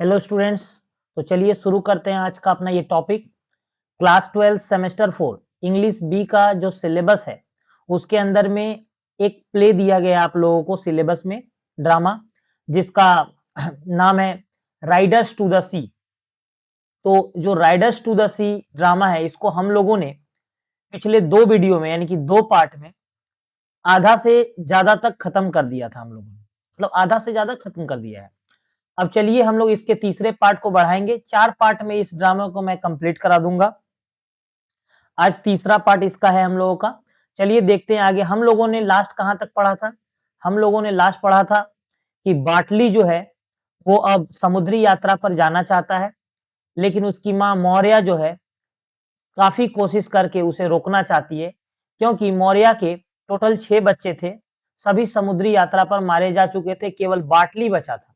Hello students. तो चलिए शुरू करते हैं आज का अपना ये topic. Class 12 semester 4 English B का जो सिलेबस है उसके अंदर में एक प्ले दिया गया आप लोगों को सिलेबस में, ड्रामा, जिसका नाम है राइडर्स टू द सी। तो जो riders to the sea drama है इसको हम लोगों ने पिछले 2 वीडियो में यानी कि 2 पार्ट में आधा से ज़्यादा तक खत्म कर दिया था हम लोगों ने। मतलब आधा से ज़्यादा खत्म कर दिया है। अब चलिए हम लोग इसके तीसरे पार्ट को बढ़ाएँगे। 4 पार्ट में इस ड्रामा को मैं कंप्लीट करा दूँगा। आज तीसरा पार्ट इसका है हम लोगों का। चलिए देखते हैं आगे हम लोगों ने लास्ट कहाँ तक पढ़ा था। हम लोगों ने लास्ट पढ़ा था कि बाटली जो है वो अब समुद्री यात्रा पर जाना चाहता है, लेकिन उसकी माँ मौर्या जो है काफ़ी कोशिश करके उसे रोकना चाहती है, क्योंकि मौर्या के टोटल 6 बच्चे थे। सभी समुद्री यात्रा पर मारे जा चुके थे, केवल बाटली बचा था।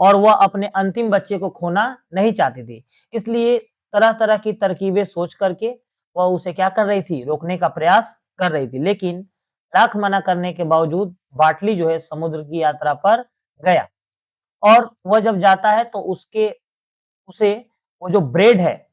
और वह अपने अंतिम बच्चे को खोना नहीं चाहती थी। इसलिए तरह-तरह की तरकीबें सोच करके वह उसे क्या कर रही थी, रोकने का प्रयास कर रही थी। लेकिन लाख मना करने के बावजूद बाटली जो है समुद्र की यात्रा पर गया। और वह जब जाता है तो उसे वो जो ब्रेड है,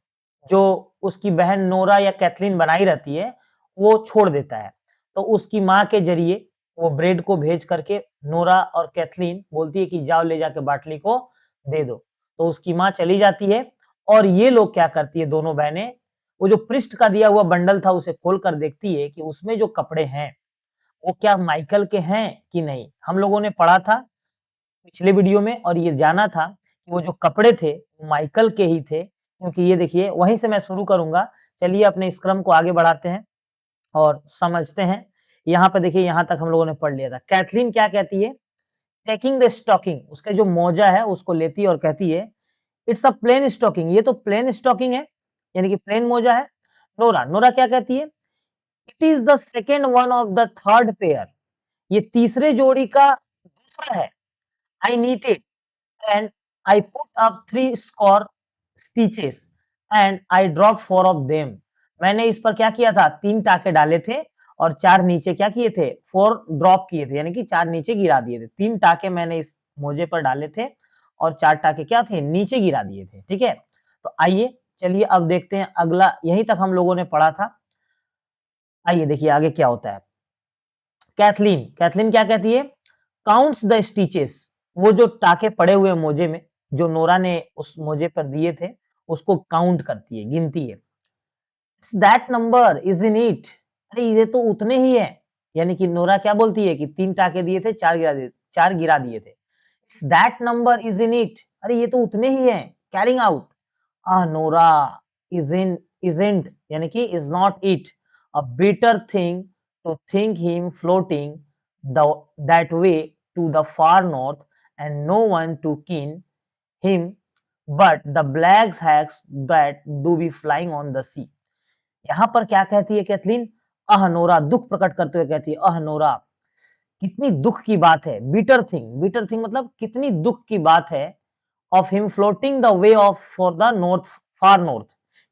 जो उसकी बहन नोरा या कैथलीन बनाई रहती है, वो छोड़ देता है। तो उसकी माँ के ज़रिए वो ब्रेड को भेज करके नोरा और कैथलीन बोलती है कि जाओ ले जाके बाटली को दे दो। तो उसकी माँ चली जाती है और ये लोग क्या करती है दोनों बहनें, वो जो पृष्ठ का दिया हुआ बंडल था उसे खोल कर देखती है कि उसमें जो कपड़े हैं, वो क्या माइकल के हैं कि नहीं। हम लोगों ने पढ़ा था पिछले वीडियो में और ये जाना था कि वो जो कपड़े थे वो माइकल के ही थे, क्योंकि ये देखिए वहीं से मैं शुरू करूँगा। चलिए अपने इस क्रम को आगे बढ़ाते हैं और समझते हैं। यहाँ पे देखिए यहाँ तक हम लोगों ने पढ़ लिया था। कैथलीन क्या कहती है? टेकिंग द स्टॉकिंग, उसका जो मोजा है उसको लेती है और कहती है इट्स अ प्लेन स्टॉकिंग, ये तो प्लेन स्टॉकिंग है, यानी कि प्लेन मोजा है। नोरा क्या कहती है? It is the second one of the third pair, ये तीसरे जोड़ी का दूसरा है। I knitted and I put up 3 score stitches and I dropped 4 of them. मैंने इस पर क्या किया था? 3 टाके डाले थे और 4 नीचे क्या किए थे? 4 ड्रॉप किए थे, यानी कि 4 नीचे गिरा दिए थे। 3 टाके मैंने इस मोजे पर डाले थे और 4 टाके क्या थे? नीचे गिरा दिए थे, ठीक है? तो आइए, चलिए अब देखते हैं अगला, यहीं तक हम लोगों ने पढ़ा था। आइए देखिए आगे क्या होता है। कैथलीन क्या कहती है? काउंट्स द स्टिचेस, वो जो टाके पड़े हुए मोजे में, जो नोरा ने उस मोजे पर दिए थे, उसको काउंट करती है, गिनती है। It's that number is in it, अरे ये तो उतने ही है। यानी कि नोरा क्या बोलती है कि 3 टाके दिए थे, 4 गिरा दिए थे। It's that number is in it, अरे ये तो उतने ही है। Carrying out, Nora is in isn't, यानी कि is not it a better thing to think him floating the that way to the far north and no one to kin him but the black hags that do be flying on the sea. यहाँ पर क्या कहती है Kathleen? Nora, दुख प्रकट करते हुए कहती है, नोरा, कितनी दुख की बात है। बिटर थिंग मतलब कितनी दुख की बात है। Of him floating the way of for the north, far north,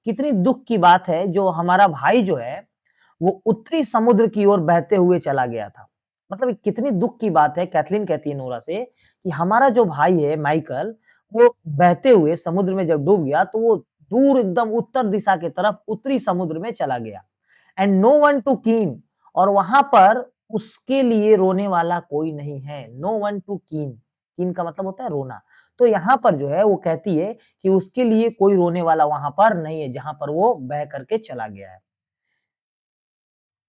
कितनी दुख की बात है जो हमारा भाई जो है वो उत्तरी समुद्र की ओर बहते हुए चला गया था। मतलब कितनी दुख की बात है। कैथलीन कहती है नोरा से कि हमारा जो भाई है माइकल, वो बहते हुए समुद्र में जब डूब गया तो वो दूर एकदम उत्तर दिशा की तरफ उत्तरी समुद्र में चला गया। एंड नो वन टू कीन, और वहां पर उसके लिए रोने वाला कोई नहीं है। नो वन टू कीन, कीन का मतलब होता है रोना। तो यहाँ पर जो है वो कहती है कि उसके लिए कोई रोने वाला वहां पर नहीं है जहां पर वो बह करके चला गया है।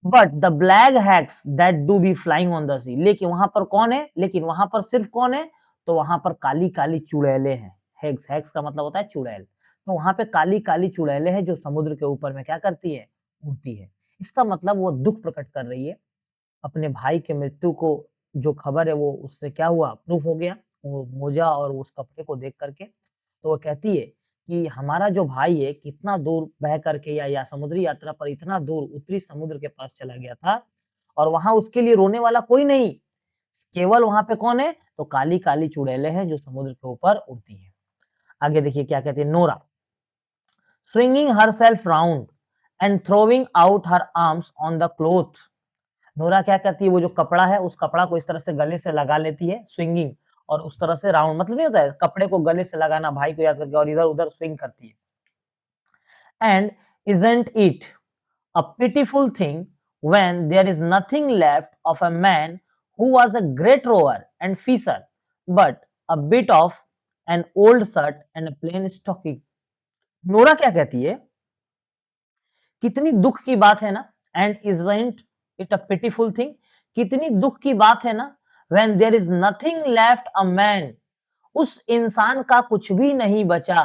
But the black hags that do be flying on the sea, लेकिन वहां पर कौन है? लेकिन वहां पर सिर्फ कौन है? तो वहां पर काली काली चुड़ैलें हैं। हैक्स का मतलब होता है चुड़ैल। तो वहां पे काली काली चुड़ैलें हैं जो समुद्र के ऊपर में क्या करती है? उड़ती है। इसका मतलब वो दुख प्रकट कर रही है अपने भाई के मृत्यु को। जो खबर है वो उससे क्या हुआ? प्रूफ हो गया, वो मोजा और उस कपड़े को देख करके। तो वो कहती है कि हमारा जो भाई है कितना दूर बह करके या समुद्री यात्रा पर इतना दूर उत्तरी समुद्र के पास चला गया था और वहां उसके लिए रोने वाला कोई नहीं। केवल वहां पे कौन है? तो काली काली चुड़ैलें हैं जो समुद्र के ऊपर उड़ती हैं। आगे देखिए क्या कहती है Nora. Swinging herself round and throwing out her arms on the cloth. Nora क्या करती है? वो जो कपड़ा है उस कपड़ा को इस तरह से गले से लगा लेती है, स्विंगिंग, और उस तरह से राउंड, मतलब नहीं होता है कपड़े को गले से लगाना भाई को याद करके, और इधर-उधर स्विंग करती है। And isn't it a pitiful thing when there is nothing left of a man who was a great rower and fisher, but a bit of an old shirt and a plain stocking? Nora क्या कहती है? कितनी दुख की बात है ना, and isn't it a pitiful thing? कितनी दुख की बात है ना, when there is nothing left a man, उस इंसान का कुछ भी नहीं बचा।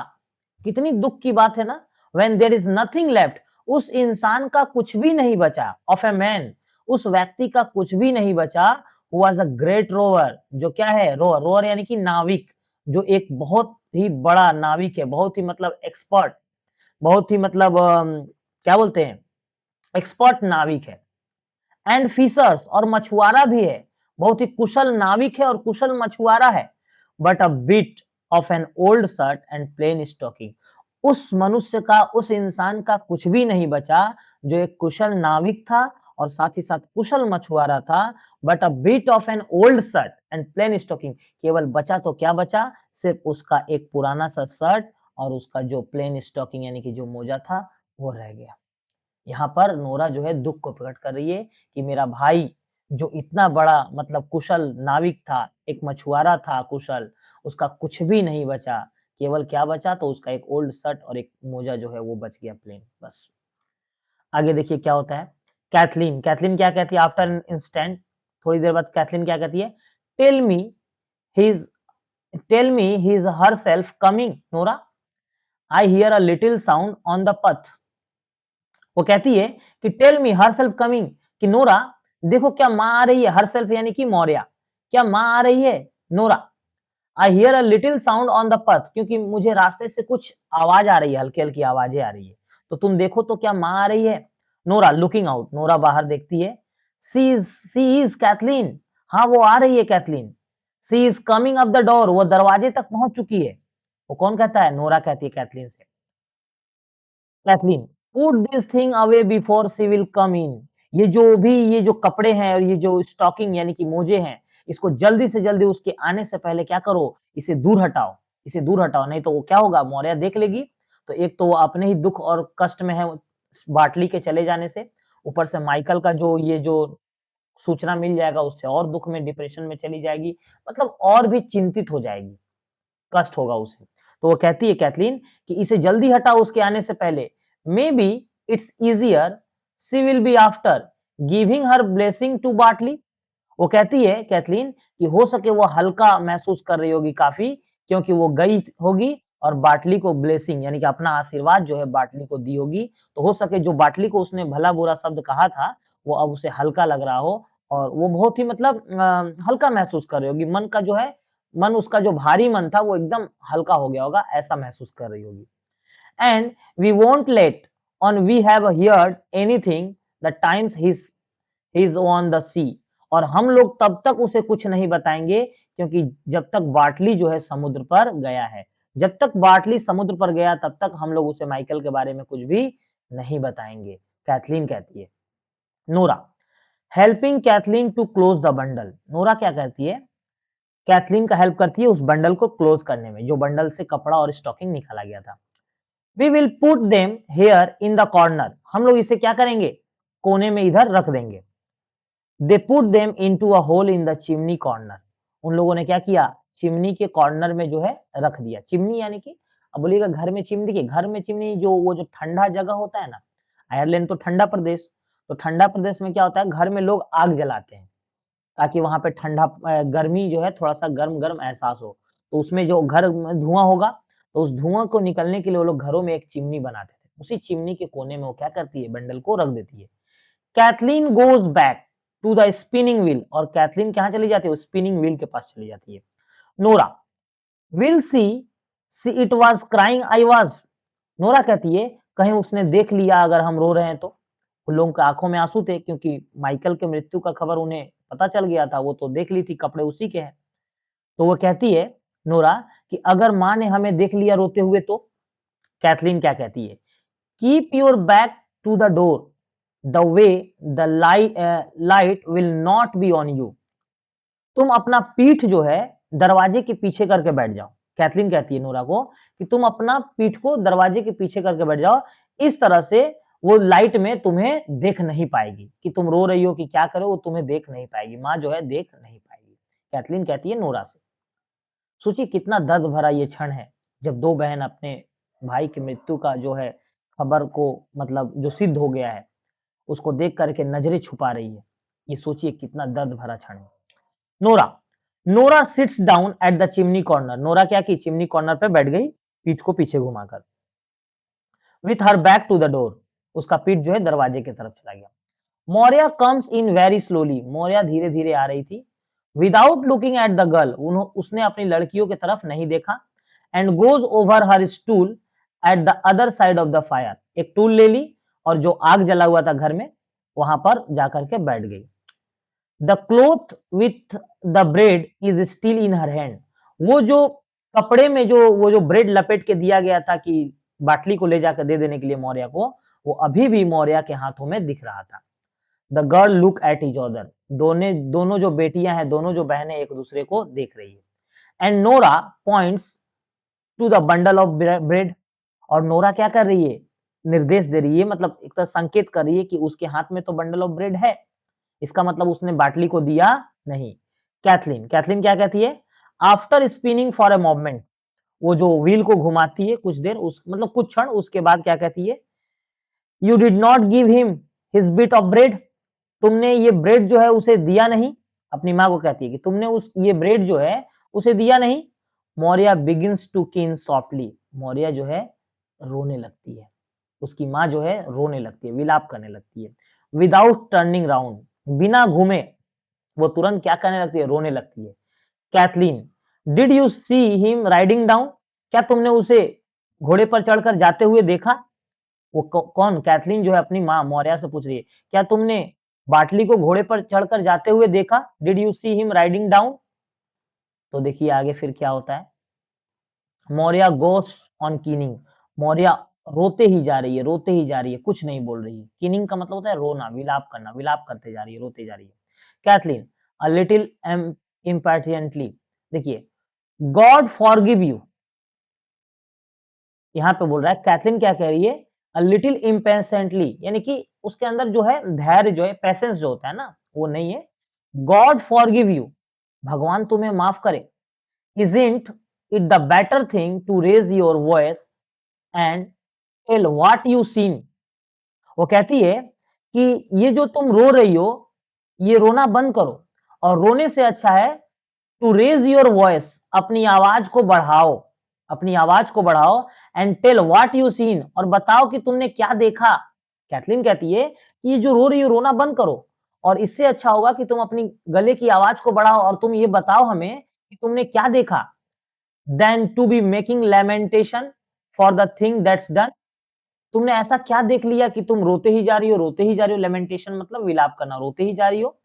कितनी दुख की बात है ना, when there is nothing left, उस इंसान का कुछ भी नहीं बचा, of a man, उस व्यक्ति का कुछ भी नहीं बचा, who was a great rower, जो क्या है, रोअर, रोअर यानी कि नाविक, जो एक बहुत ही बड़ा नाविक है, बहुत ही मतलब एक्सपर्ट, बहुत ही मतलब क्या बोलते हैं, एक्सपर्ट नाविक है। एंड फिशर्स, और मछुआरा भी है, बहुत ही कुशल नाविक है और कुशल मछुआरा है। But a bit of an old shirt and plain stocking, उस मनुष्य का, उस इंसान का कुछ भी नहीं बचा जो एक कुशल नाविक था और साथ ही साथ कुशल मछुआरा था। But a bit of an old shirt and plain stocking, केवल बचा तो क्या बचा, सिर्फ उसका एक पुराना सा शर्ट और उसका जो प्लेन स्टॉकिंग यानी कि जो मोजा था वो रह गया। यहाँ पर नोरा जो है दुःख को प्रकट कर रही है कि मेरा भाई जो इतना बड़ा मतलब कुशल नाविक था, एक मछुआरा था कुशल, उसका कुछ भी नहीं बचा। केवल क्या बचा, तो उसका एक ओल्ड शर्ट और एक मोजा जो है वो बच गया प्लेन, बस। आगे देखिए क्या होता है। कैथलीन, कैथलीन क्या कहती है आफ्टर एन इंस्टेंट, थोड़ी देर बाद कैथलीन क्या कहती है, tell me his tell me his herself coming Nora, I hear a little sound on the path. वो कहती है कि टेल मी हरसेल्फ कमिंग, कि नोरा देखो क्या माँ आ रही है, हरसेल्फ यानी कि मौर्या, क्या माँ आ रही है Nora. I hear a little sound on the पथ, क्योंकि मुझे रास्ते से कुछ आवाज आ रही है, हल्की हल्की आवाजें आ रही है, तो तुम देखो तो क्या माँ आ रही है। नोरा लुकिंग आउट, नोरा बाहर देखती है। सी इज कैथलीन, हाँ वो आ रही है Cathleen. She is coming up the door, वो दरवाजे तक पहुंच चुकी है। वो कौन कहता है, नोरा कहती है कैथलीन से। Cathleen, put this thing away before she will come in, ये जो कपड़े हैं और ये जो स्टॉकिंग यानी कि मोजे हैं, इसको जल्दी से जल्दी उसके आने से पहले क्या करो, इसे दूर हटाओ, इसे दूर हटाओ, नहीं तो वो क्या होगा, मौर्या देख लेगी, तो एक तो वो अपने ही दुख और कष्ट में है बाटली के चले जाने से, ऊपर से माइकल का जो ये जो सूचना मिल जाएगा उससे और दुख में डिप्रेशन में चली जाएगी, मतलब और भी चिंतित हो जाएगी, कष्ट होगा उसे। तो वो कहती है कैथलीन कि इसे जल्दी हटाओ उसके आने से पहले। Maybe it's easier she will be after giving her blessing to Bartley. वो कहती है कैथलीन कि हो सके वो हल्का महसूस कर रही होगी काफी, क्योंकि वो गई होगी और बाटली को ब्लेसिंग यानी कि अपना आशीर्वाद जो है बाटली को दी होगी, तो हो सके जो बाटली को उसने भला बुरा शब्द कहा था वो अब उसे हल्का लग रहा हो और वो बहुत ही मतलब हल्का महसूस कर रही होगी, मन का जो है, मन उसका जो भारी मन था वो एकदम हल्का हो गया होगा, ऐसा महसूस कर रही होगी। And we won't let on we have heard anything the times his on the sea, और हम लोग तब तक उसे कुछ नहीं बताएंगे क्योंकि जब तक बाटली जो है समुद्र पर गया है, जब तक बाटली समुद्र पर गया तब तक हम लोग उसे माइकल के बारे में कुछ भी नहीं बताएंगे, कैथलीन कहती है। Nora helping Cathleen to close the bundle, Nora क्या कहती है, कैथलीन का हेल्प करती है उस बंडल को क्लोज करने में, जो बंडल से कपड़ा और स्टॉकिंग निकाला गया था। We will put them here in the corner, हम लोग इसे क्या करेंगे, कोने में इधर रख देंगे। They put them into a hole in the chimney corner, उन लोगों ने क्या किया, चिमनी के कॉर्नर में जो है रख दिया। चिमनी यानी कि अब बोलिएगा घर में चिमनी, देखिए घर में चिमनी जो वो जो ठंडा जगह होता है ना, आयरलैंड तो ठंडा प्रदेश, तो ठंडा प्रदेश में क्या होता है, घर में लोग आग जलाते हैं ताकि वहां पे ठंडा गर्मी जो है थोड़ा सा गर्म गर्म एहसास हो, तो उसमें जो घर में धुआं होगा तो उस धुआं को निकलने के लिए वो लोग घरों में एक चिमनी बनाते थे, उसी चिमनी के कोने में वो क्या करती है, बंडल को रख देती है। Kathleen goes back to the spinning wheel, और कैथलीन कहाँ चली जाती है, स्पिनिंग व्हील के पास चली जाती है। Nora will see it was crying I was, Nora कहती है कहीं उसने देख लिया अगर हम रो रहे हैं तो, उन लोगों के आंखों में आंसू थे क्योंकि माइकल के मृत्यु का खबर उन्हें पता चल गया था, वो तो देख ली थी, कपड़े उसी के हैं। तो वो कहती है नोरा कि अगर माँ ने हमें देख लिया रोते हुए तो, कैथलीन क्या कहती है, keep your back to the door the way the light will not be on you, तुम अपना पीठ जो है दरवाजे के पीछे करके बैठ जाओ। कैथलीन कहती है नोरा को कि तुम अपना पीठ को दरवाजे के पीछे करके बैठ जाओ, इस तरह से वो लाइट में तुम्हें देख नहीं पाएगी कि तुम रो रही हो कि क्या करो, वो तुम्हें देख नहीं पाएगी, माँ जो है देख नहीं पाएगी। कैथलीन कहती है नोरा से। सोचिए कितना दर्द भरा ये क्षण है जब दो बहन अपने भाई की मृत्यु का जो है खबर को मतलब जो सिद्ध हो गया है उसको देख करके नजरें छुपा रही है। ये सोचिए कितना दर्द भरा क्षण है। Nora Nora seats down at the chimney corner. Nora क्या की चिमनी कॉर्नर पे बैठ गई पीठ को पीछे घुमाकर। With her back to the door, उसका पीठ जो है दरवाजे की तरफ चला गया। Maurya comes in very slowly, Maurya धीरे धीरे आ रही थी। Without looking at the girl, उसने अपनी लड़कियों की तरफ नहीं देखा। And goes over her stool at the other side of the fire, एक टूल ले ली और जो आग जला हुआ था घर में वहां पर जाकर के बैठ गई। The cloth with the bread is still in her hand, वो जो कपड़े में जो वो जो ब्रेड लपेट के दिया गया था कि बाटली को ले जाकर दे देने के लिए मौर्या को, वो अभी भी मौर्या के हाथों में दिख रहा था। The girl look at each other, दोनों जो बेटियां हैं, दोनों जो बहनें एक दूसरे को देख रही है। And Nora points to the bundle of bread, और नोरा क्या कर रही है, निर्देश दे रही है, मतलब एक तरह संकेत कर रही है कि उसके हाथ में तो बंडल ऑफ ब्रेड है, इसका मतलब उसने बाटली को दिया नहीं। कैथलीन कैथलीन क्या कहती है, after spinning for a moment, वो जो व्हील को घुमाती है कुछ देर, उस मतलब कुछ क्षण, उसके बाद क्या कहती है, you did not give him his bit of bread, तुमने ये ब्रेड जो है उसे दिया नहीं। अपनी माँ को कहती है कि तुमने उस ये ब्रेड जो है उसे दिया नहीं। मौर्या बिगिंस टू किन सॉफ्टली, मौर्या जो है रोने लगती है, उसकी माँ जो है रोने लगती है, विलाप करने लगती है। विदाउट टर्निंग राउंड, बिना घूमे वो तुरंत क्या करने लगती है, रोने लगती है। Kathleen did you see him riding down, क्या तुमने उसे घोड़े पर चढ़कर जाते हुए देखा। वो कौन, कैथलीन जो है अपनी माँ मौर्या से पूछ रही है, क्या तुमने बाटली को घोड़े पर चढ़कर जाते हुए देखा, did you see him riding down. तो देखिए आगे फिर क्या होता है। मौर्या गोस ऑन कीनिंग, मौर्या रोते ही जा रही है, रोते ही जा रही है, कुछ नहीं बोल रही है। कीनिंग का मतलब होता है रोना, विलाप करना, विलाप करते जा रही है, रोते जा रही है। कैथलीन अ लिटिल इम्पैटिएंटली, देखिए गॉड फॉरगिव यू, यहाँ पे बोल रहा है कैथलीन क्या कह रही है, अ लिटिल इम्पेशेंटली, यानी कि उसके अंदर जो है धैर्य जो है, पेशेंस जो होता है ना वो नहीं है। गॉड फॉरगिव यू, भगवान तुम्हें माफ करे। Isn't it the better thing to raise your voice and tell what you seen, वो कहती है कि ये जो तुम रो रही हो, ये रोना बंद करो, और रोने से अच्छा है टू रेज योर वॉइस, अपनी आवाज को बढ़ाओ, अपनी आवाज को बढ़ाओ। And tell what you seen, और बताओ कि तुमने क्या देखा। कैथलीन कहती है कि ये जो रो रही हो रोना बंद करो, और इससे अच्छा होगा कि तुम अपनी गले की आवाज को बढ़ाओ और तुम ये बताओ हमें कि तुमने क्या देखा। Then to be making lamentation for the thing that's done, तुमने ऐसा क्या देख लिया कि तुम रोते ही जा रही हो, रोते ही जा रही हो। लेमेंटेशन मतलब विलाप करना, रोते ही जा रही हो।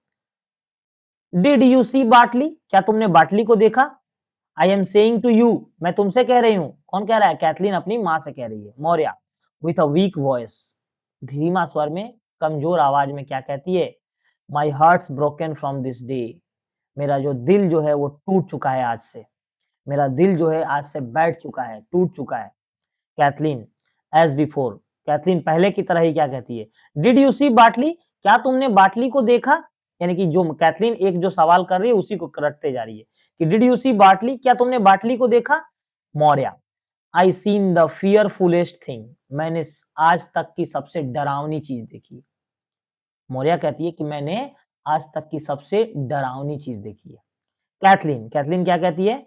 डिड यू सी बाटली, क्या तुमने बाटली को देखा। I am saying to you, मैं तुमसे कह रही हूं। कौन कह रहा है, कैथलीन अपनी मां से कह रही है। Maurya with a week voice, धीमा स्वर में, कमजोर आवाज में क्या कहती है, माई hearts broken from this day, मेरा जो दिल जो है वो टूट चुका है आज से, मेरा दिल जो है आज से बैठ चुका है, टूट चुका है। कैथलीन एज बिफोर, कैथलीन पहले की तरह ही क्या कहती है, डिड यू सी बाटली, क्या तुमने बाटली को देखा। यानी कि जो कैथलीन एक जो सवाल कर रही है उसी को रटते जा रही है कि डिड यू सी बाटली, क्या तुमने बाटली को देखा। Maurya I seen the fearfulest thing, मैंने आज तक की सबसे डरावनी चीज देखी। मौर्या कहती है कि मैंने आज तक की सबसे डरावनी चीज देखी है। कैथलीन कैथलीन क्या कहती है,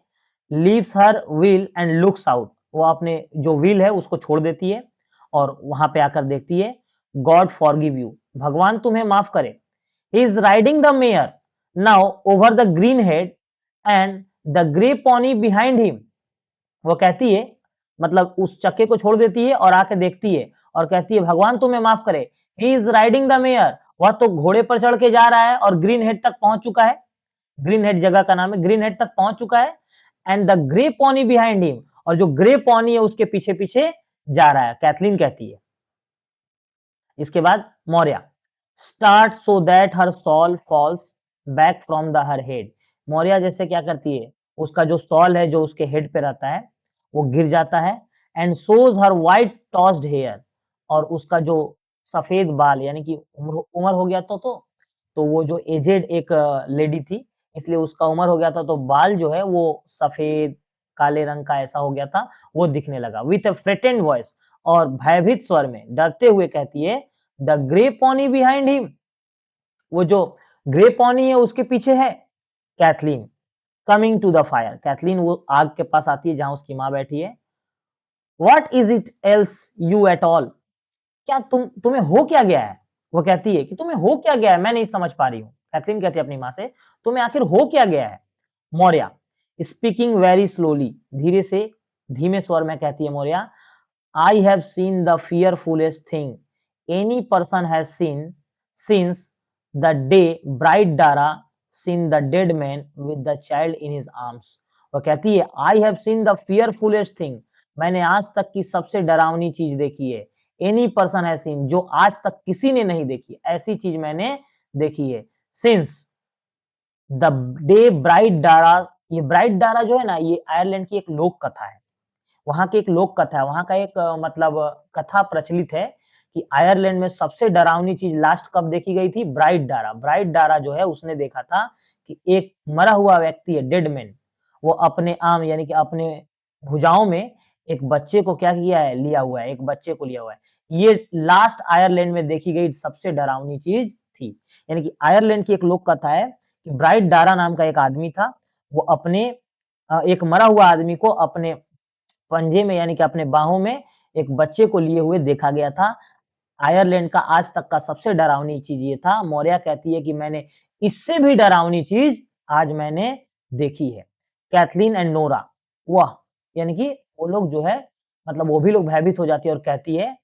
leaves her wheel and looks out, वो अपने जो व्हील है उसको छोड़ देती है और वहां पे आकर देखती है। गॉड फॉरगिव यू, भगवान तुम्हें माफ करे। He is riding the mayor now over the green head and the grey pony behind him, वो कहती है, मतलब उस चक्के को छोड़ देती है और आके देखती है और कहती है भगवान तुम्हें माफ करे। He is riding the mayor, वह तो घोड़े पर चढ़ के जा रहा है और ग्रीन हेड तक पहुंच चुका है, ग्रीन हेड जगह का नाम है, ग्रीन हेड तक पहुंच चुका है। And the grey pony behind him, और जो ग्रे पॉनी है उसके पीछे पीछे जा रहा है, कैथलीन कहती है। इसके बाद Maurya start so that her shawl falls back from the her head, Maurya जैसे क्या करती है, उसका जो शॉल है जो उसके हेड पे रहता है वो गिर जाता है and shows her white tossed hair, और उसका जो सफेद बाल यानी कि उम्र उम्र हो गया तो वो जो एजेड एक लेडी थी, इसलिए उसका उम्र हो गया था तो बाल जो है वो सफेद काले रंग का ऐसा हो गया था, वो दिखने लगा विथ अ फ्रेटेंड वॉइस, और भयभीत स्वर में डरते हुए कहती है the grey pony behind him, वो जो ग्रे पॉनी है उसके पीछे है Kathleen, coming to the fire, Kathleen वो आग के पास आती है जहां उसकी माँ बैठी है। What is it else you at all, क्या तुम्हें हो क्या गया है, वो कहती है कि तुम्हें हो क्या गया है, मैं नहीं समझ पा रही हूँ, कैथलीन कहती है अपनी माँ से तुम्हें आखिर हो क्या गया है। मौर्या स्पीकिंग वेरी स्लोली, धीरे से धीमे स्वर में कहती है Maurya, I have seen the fearfulest thing any person has seen since the day Bright Dara seen the dead man with the child in his arms. वो कहती है I have seen the fearfulest thing, मैंने आज तक की सबसे डरावनी चीज देखी है। Any person has seen, जो आज तक किसी ने नहीं देखी, ऐसी चीज मैंने देखी है। Since the day Bright Dara, ये ब्राइट डारा जो है ना, ये आयरलैंड की एक लोक कथा है। वहाँ की एक लोक कथा है, वहाँ का एक मतलब कथा प्रचलित है कि आयरलैंड में सबसे डरावनी चीज लास्ट कब देखी गई थी, ब्राइट डारा। ब्राइट डारा जो है उसने देखा था कि एक मरा हुआ व्यक्ति है, डेड मैन, वो अपने आर्म यानी कि अपने भुजाओं में एक बच्चे को क्या किया है, लिया हुआ है, एक बच्चे को लिया हुआ है। ये लास्ट आयरलैंड में देखी गई सबसे डरावनी चीज थी। यानी कि आयरलैंड की एक लोक कथा है कि ब्राइट डारा नाम का एक आदमी था, वो अपने एक मरा हुआ आदमी को अपने पंजे में यानी कि अपने बाहों में एक बच्चे को लिए हुए देखा गया था। आयरलैंड का आज तक का सबसे डरावनी चीज ये था। मौर्या कहती है कि मैंने इससे भी डरावनी चीज आज मैंने देखी है। कैथलीन एंड नोरा, वाह, यानी कि वो लोग जो है मतलब वो भी लोग भयभीत हो जाती है और कहती है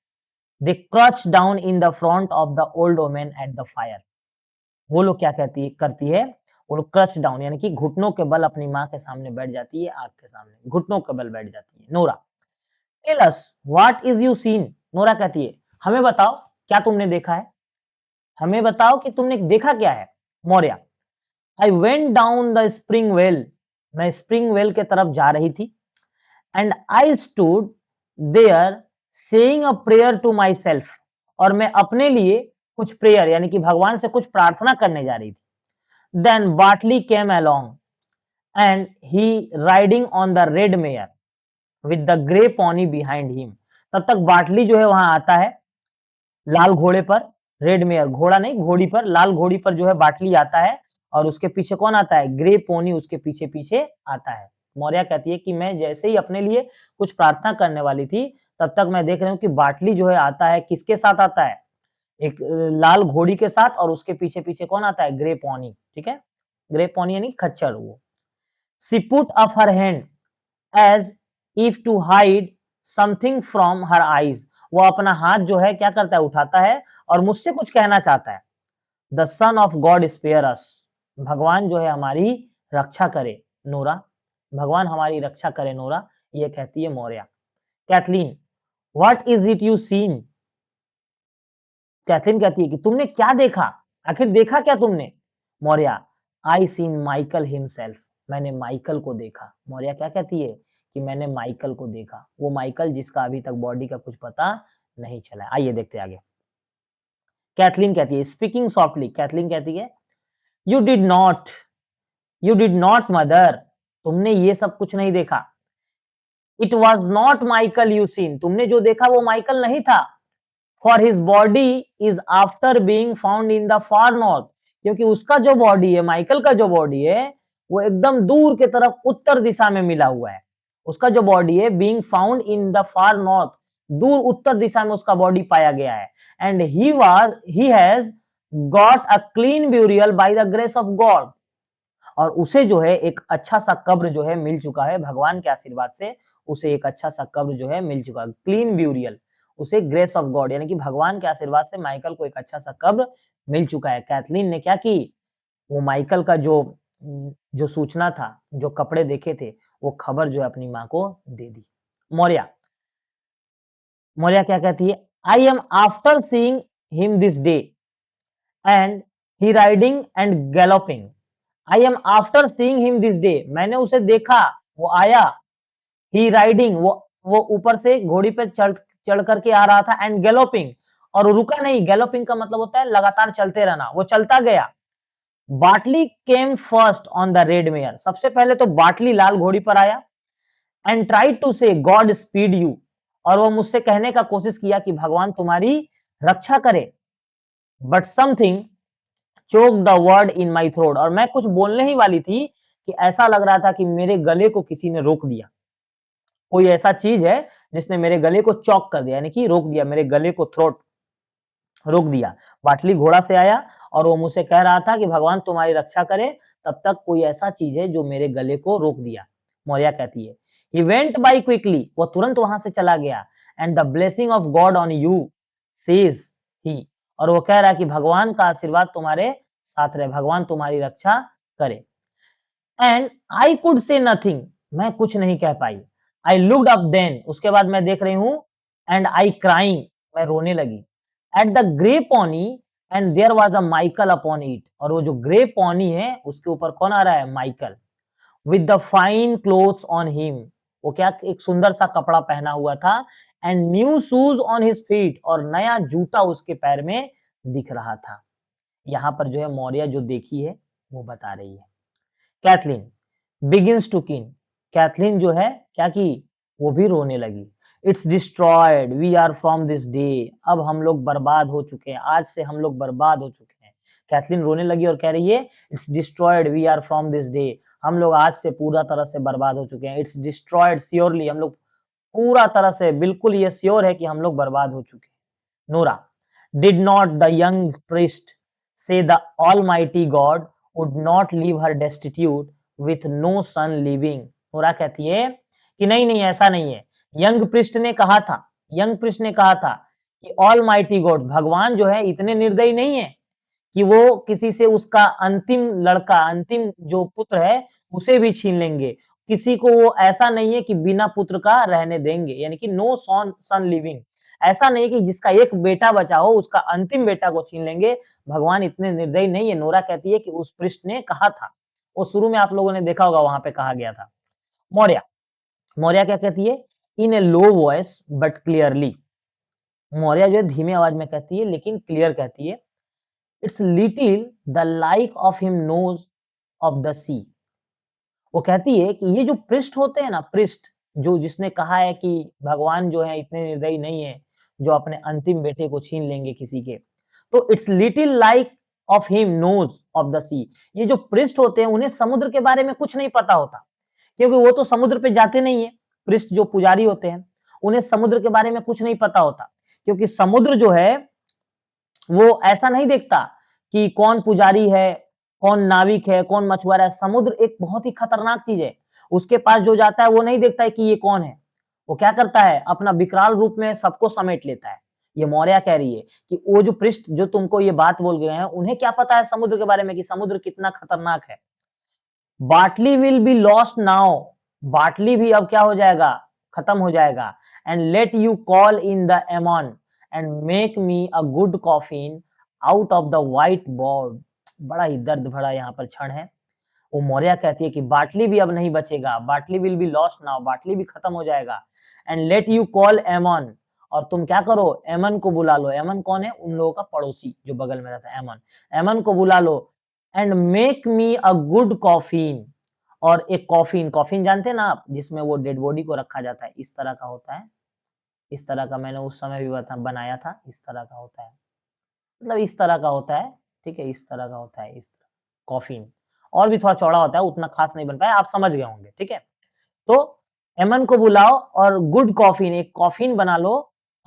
they crouch down in the front of the old women at the fire. वो लोग क्या करती है, वो लोग क्रच डाउन यानी कि घुटनों के बल अपनी माँ के सामने बैठ जाती है, आग के सामने घुटनों के बल बैठ जाती है। Nora tell us what is you seen, Nora कहती है हमें बताओ क्या तुमने देखा है, हमें बताओ कि तुमने देखा क्या है। Maurya I went down the spring well, मैं स्प्रिंग वेल के तरफ जा रही थी and I stood there saying a prayer to myself, और मैं अपने लिए कुछ प्रेयर यानी कि भगवान से कुछ प्रार्थना करने जा रही थी। देन बाटली came along and he riding on the red mayor with the grey pony behind him, तब तक बाटली जो है वहां आता है लाल घोड़े पर, रेड मेयर घोड़ा नहीं घोड़ी पर, लाल घोड़ी पर जो है बाटली आता है और उसके पीछे कौन आता है, ग्रे पोनी उसके पीछे पीछे आता है। मौर्या कहती है कि मैं जैसे ही अपने लिए कुछ प्रार्थना करने वाली थी तब तक मैं देख रही हूँ कि बाटली जो है आता है, किसके साथ आता है, एक लाल घोड़ी के साथ, और उसके पीछे पीछे कौन आता है, ग्रे पॉनी। ठीक है, ग्रे पॉनी यानी खच्चर। वो she put up her hand as if to hide something from her eyes, वो अपना हाथ जो है क्या करता है, उठाता है और मुझसे कुछ कहना चाहता है। The son of God spare us, भगवान जो है हमारी रक्षा करे नोरा, भगवान हमारी रक्षा करे नोरा, ये कहती है Maurya. Kathleen what is it you seen, Kathleen कहती है कि तुमने क्या देखा, आखिर देखा क्या तुमने। Maurya I scene Michael himself, मैंने माइकल को देखा। मौर्या क्या कहती है कि मैंने माइकल को देखा, वो माइकल जिसका अभी तक बॉडी का कुछ पता नहीं चला है। आइए देखते आगे। कैथलीन कहती है स्पीकिंग सॉफ्टली, कैथलीन कहती है you did not, you did not mother, तुमने ये सब कुछ नहीं देखा। It was not Michael you seen, तुमने जो देखा वो माइकल नहीं था। For his body is after being found in the far north, क्योंकि उसका जो बॉडी है, माइकल का जो बॉडी है वो एकदम दूर के तरफ उत्तर दिशा में मिला हुआ है। उसका जो बॉडी है being found in the far north, दूर उत्तर दिशा में उसका बॉडी पाया गया है। And he has got a clean burial by the grace of God, और उसे जो है एक अच्छा सा कब्र जो है मिल चुका है भगवान के आशीर्वाद से, उसे एक अच्छा सा कब्र जो है मिल चुका है, क्लीन ब्यूरियल, उसे ग्रेस ऑफ गॉड यानी कि भगवान के आशीर्वाद से माइकल को एक अच्छा सा कब्र मिल चुका है। कैथलीन ने क्या की, वो माइकल का जो सूचना था, जो कपड़े देखे थे, वो खबर जो है अपनी माँ को दे दी। मौर्या मौर्या क्या कहती है, I am after seeing him this day and he riding and galloping, I am after seeing him this day, मैंने उसे देखा, वो आया। ही राइडिंग, वो ऊपर से घोड़ी पे चढ़ करके आ रहा था, एंड गैलोपिंग, और वो रुका नहीं। गैलोपिंग का मतलब होता है लगातार चलते रहना, वो चलता गया। बाटली came first on the red mayor, सबसे पहले तो बाटली लाल घोड़ी पर आया। एंड ट्राई टू से गॉड स्पीड यू, और वो मुझसे कहने का कोशिश किया कि भगवान तुम्हारी रक्षा करे। But something choke the word in my throat, और मैं कुछ बोलने ही वाली थी कि ऐसा लग रहा था कि मेरे गले को किसी ने रोक दिया। कोई ऐसा चीज है जिसने मेरे गले को चौक कर दिया, यानी कि रोक दिया, मेरे गले को थ्रोट रोक दिया। बाटली घोड़ा से आया और वो मुझसे कह रहा था कि भगवान तुम्हारी रक्षा करे, तब तक कोई ऐसा चीज है जो मेरे गले को रोक दिया। मौर्या कहती है ही वेंट बाई क्विकली, वो तुरंत वहां से चला गया। And the blessing of God on you says he, और वो कह रहा है कि भगवान का आशीर्वाद तुम्हारे साथ रहे, भगवान तुम्हारी रक्षा करे। And I could say nothing, मैं कुछ नहीं कह पाई। आई लुक्ड अप देन, उसके बाद मैं देख रही हूँ। एंड आई क्राइंग, मैं रोने लगी। At the grey pony, and there was a Michael upon it, और वो जो ग्रे पॉनी है उसके ऊपर कौन आ रहा है? Michael. With the fine clothes on him, वो क्या एक सुंदर सा कपड़ा पहना हुआ था। And new shoes on his feet, और नया जूता उसके पैर में दिख रहा था। यहाँ पर जो है मौर्य जो देखी है वो बता रही है। Kathleen begins to keen, Kathleen जो है क्या की, वो भी रोने लगी। It's destroyed we are from this day, अब हम लोग बर्बाद हो चुके हैं, आज से हम लोग बर्बाद हो चुके हैं। कैथलीन रोने लगी और कह रही है it's destroyed we are from this day, हम लोग आज से पूरा तरह से बर्बाद हो चुके हैं। इट्स डिस्ट्रॉयड श्योरली, हम लोग पूरा तरह से बिल्कुल ये श्योर है कि हम लोग बर्बाद हो चुके हैं। Nora did not the young priest say the Almighty God would not leave her destitute with no son living. Nora कहती है कि नहीं नहीं ऐसा नहीं है। यंग प्रिस्ट ने कहा था, यंग प्रिस्ट ने कहा था कि ऑल माइटी गॉड, भगवान जो है इतने निर्दयी नहीं है कि वो किसी से उसका अंतिम लड़का, अंतिम जो पुत्र है उसे भी छीन लेंगे। किसी को वो ऐसा नहीं है कि बिना पुत्र का रहने देंगे, यानी कि नो सन लिविंग, ऐसा नहीं कि जिसका एक बेटा बचा हो उसका अंतिम बेटा को छीन लेंगे। भगवान इतने निर्दयी नहीं है। नोरा कहती है कि उस पृष्ठ ने कहा था, वो शुरू में आप लोगों ने देखा होगा वहां पे कहा गया था। मौर्य, मौर्य क्या कहती है? इन ए low voice but clearly, Maurya जो है धीमे आवाज में कहती है लेकिन क्लियर कहती है। It's little the like of him knows of the sea, वो कहती है कि ये जो पृष्ठ होते हैं ना, पृष्ठ जो जिसने कहा है कि भगवान जो है इतने निर्दयी नहीं है जो अपने अंतिम बेटे को छीन लेंगे किसी के, तो it's little like of him knows of the sea, ये जो पृष्ठ होते हैं उन्हें समुद्र के बारे में कुछ नहीं पता होता, क्योंकि वो तो समुद्र पे जाते नहीं है। पृष्ठ जो पुजारी होते हैं उन्हें समुद्र के बारे में कुछ नहीं पता होता, क्योंकि समुद्र जो है वो ऐसा नहीं देखता कि कौन पुजारी है, कौन नाविक है, कौन मछुआरा है। समुद्र एक बहुत ही खतरनाक चीज है, उसके पास जो जाता है वो नहीं देखता है कि ये कौन है। वो क्या करता है? अपना विकराल रूप में सबको समेट लेता है। ये मौर्य कह रही है कि वो जो पृष्ठ जो तुमको ये बात बोल गए हैं उन्हें क्या पता है समुद्र के बारे में कि समुद्र कितना खतरनाक है। बाटली विल बी लॉस्ट नाउ, बाटली भी अब क्या हो जाएगा? खत्म हो जाएगा। And let you call in the amen and make me a good coffin out of the white board. बड़ा ही दर्द भरा यहाँ पर क्षण है। वो मौर्य कहती है कि बाटली भी अब नहीं बचेगा, बाटली विल बी लॉस्ट नाउ, बाटली भी खत्म हो जाएगा। एंड लेट यू कॉल एमन, और तुम क्या करो? एमन को बुला लो। एमन कौन है? उन लोगों का पड़ोसी जो बगल में रहता है, एमन। एमन को बुला लो। And make me a good coffin, और एक कॉफिन, कॉफिन जानते हैं ना आप, जिसमें वो डेड बॉडी को रखा जाता है, इस तरह का होता है। इस तरह का मैंने उस समय भी बनाया था, इस तरह का होता है, मतलब इस तरह का होता है। ठीक है, इस तरह का होता है, इस तरह कॉफिन। और भी थोड़ा चौड़ा होता है, उतना खास नहीं बन पाया, आप समझ गए होंगे। ठीक है, तो एमन को बुलाओ और गुड कॉफिन, एक कॉफिन बना लो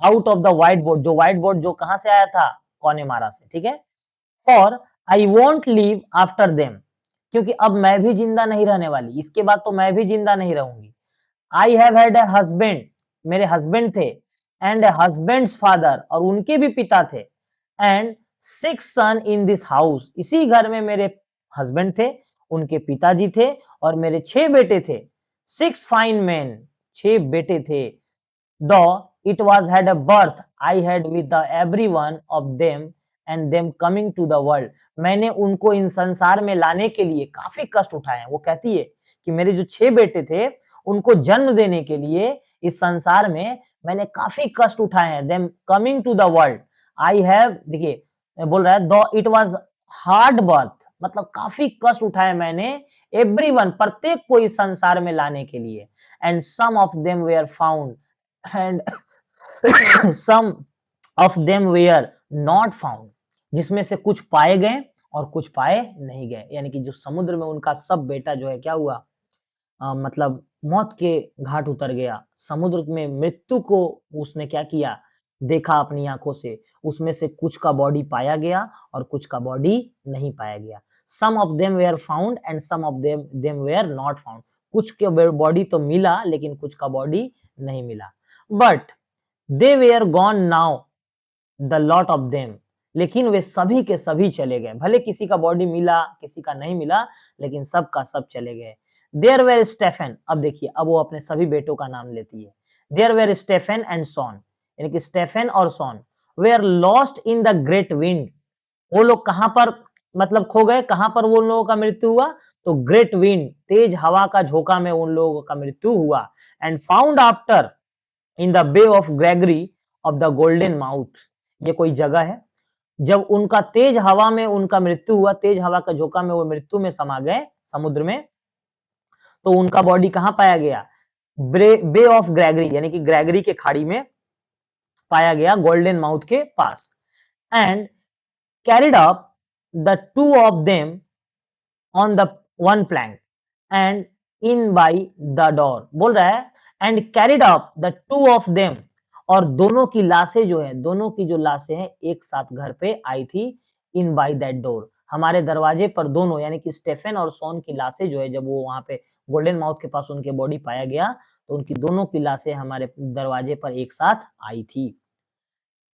out of the white board, जो व्हाइट बोर्ड जो कहां से आया था? कौनेमारा से। ठीक है, for I won't live after them, क्योंकि अब मैं भी जिंदा नहीं रहने वाली, इसके बाद तो मैं भी जिंदा नहीं रहूंगी। I have had a husband, मेरे हस्बैंड थे। एंड ए हस्बैंड्स फादर, और उनके भी पिता थे। And 6 son in this house, इसी घर में मेरे हस्बैंड थे, उनके पिताजी थे, और मेरे 6 बेटे थे। 6 फाइन मैन, 6 बेटे थे। दो it was had a birth I had with the every one of them and them coming to the world, मैंने उनको इन संसार में लाने के लिए काफी कष्ट उठाए हैं। वो कहती है कि मेरे जो 6 बेटे थे उनको जन्म देने के लिए इस संसार में मैंने काफी कष्ट उठाए हैं। Them coming to the world I have, देखिए बोल रहा है दो इट वाज हार्ड बर्थ, मतलब काफी कष्ट उठाए मैंने एवरीवन, प्रत्येक को इस संसार में लाने के लिए। And some of them were found and some of them were not found, जिसमें से कुछ पाए गए और कुछ पाए नहीं गए। यानी कि जो समुद्र में उनका सब बेटा जो है क्या हुआ, मतलब मौत के घाट उतर गया। समुद्र में मृत्यु को उसने क्या किया, देखा अपनी आंखों से। उसमें से कुछ का बॉडी पाया गया और कुछ का बॉडी नहीं पाया गया। Some of them were found and some of them were not found, कुछ के बॉडी तो मिला लेकिन कुछ का बॉडी नहीं मिला। But they were gone now the lot of them, लेकिन वे सभी के सभी चले गए। भले किसी का बॉडी मिला किसी का नहीं मिला, लेकिन सब का सब चले गए। देयर वेर स्टेफन, अब देखिए अब वो अपने सभी बेटों का नाम लेती है। There were Stephen and Shawn, यानी कि स्टेफन और Shawn were lost in the great wind, वो लोग कहां पर मतलब खो गए, कहां पर वो लोगों का मृत्यु हुआ, तो ग्रेट विंड, तेज हवा का झोंका में उन लोगों का मृत्यु हुआ। And found after in the Bay of Gregory of the Golden Mouth, ये कोई जगह है। जब उनका तेज हवा में उनका मृत्यु हुआ, तेज हवा का झोंका में वो मृत्यु में समा गए समुद्र में, तो उनका बॉडी कहां पाया गया, बे ऑफ ग्रेगरी, यानी कि ग्रेगरी के खाड़ी में पाया गया, गोल्डन माउथ के पास। And carried up the two of them on the one plank and in by the door, बोल रहा है and carried up the two of them, और दोनों की लाशें जो है, दोनों की जो लाशें हैं एक साथ घर पे आई थी, इन बाई दैट डोर, हमारे दरवाजे पर दोनों, यानी कि स्टेफन और सोन की लाशें जो है, जब वो वहां पे गोल्डन माउथ के पास उनके बॉडी पाया गया, तो उनकी दोनों की लाशें हमारे दरवाजे पर एक साथ आई थी।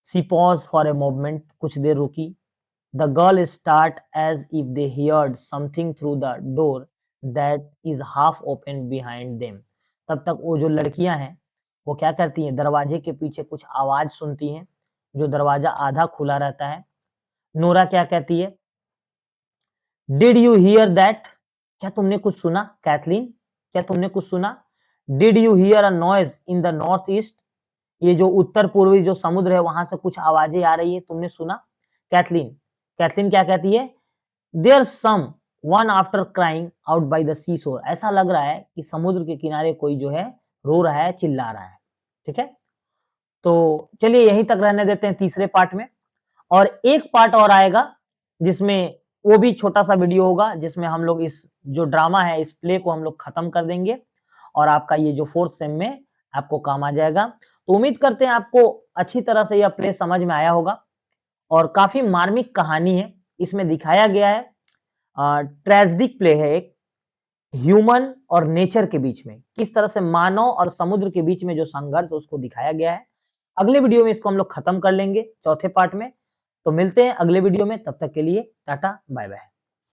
सी पॉज फॉर ए मोमेंट, कुछ देर रुकी। The girl start as if they heard something through the door that is half open behind them. तब तक वो जो लड़कियां हैं वो क्या करती हैं, दरवाजे के पीछे कुछ आवाज सुनती हैं, जो दरवाजा आधा खुला रहता है। नोरा क्या कहती है, डिड यू हियर दैट, क्या तुमने कुछ सुना, कैथलीन क्या तुमने कुछ सुना। Did you here a noise in the north east, ये जो उत्तर पूर्वी जो समुद्र है वहां से कुछ आवाजें आ रही है, तुमने सुना। कैथलीन कैथलीन क्या कहती है, there someone after crying out by the seashore, ऐसा लग रहा है कि समुद्र के किनारे कोई जो है रो रहा है, चिल्ला रहा है। ठीक है, तो चलिए यहीं तक रहने देते हैं तीसरे पार्ट में, और एक पार्ट और आएगा जिसमें वो भी छोटा सा वीडियो होगा, जिसमें हम लोग इस जो ड्रामा है इस प्ले को हम लोग खत्म कर देंगे, और आपका ये जो फोर्थ सेम में आपको काम आ जाएगा। तो उम्मीद करते हैं आपको अच्छी तरह से यह प्ले समझ में आया होगा, और काफी मार्मिक कहानी है इसमें दिखाया गया है। ट्रेजिक प्ले है एक, ह्यूमन और नेचर के बीच में किस तरह से मानव और समुद्र के बीच में जो संघर्ष उसको दिखाया गया है। अगले वीडियो में इसको हम लोग खत्म कर लेंगे चौथे पार्ट में। तो मिलते हैं अगले वीडियो में, तब तक के लिए टाटा बाय बाय।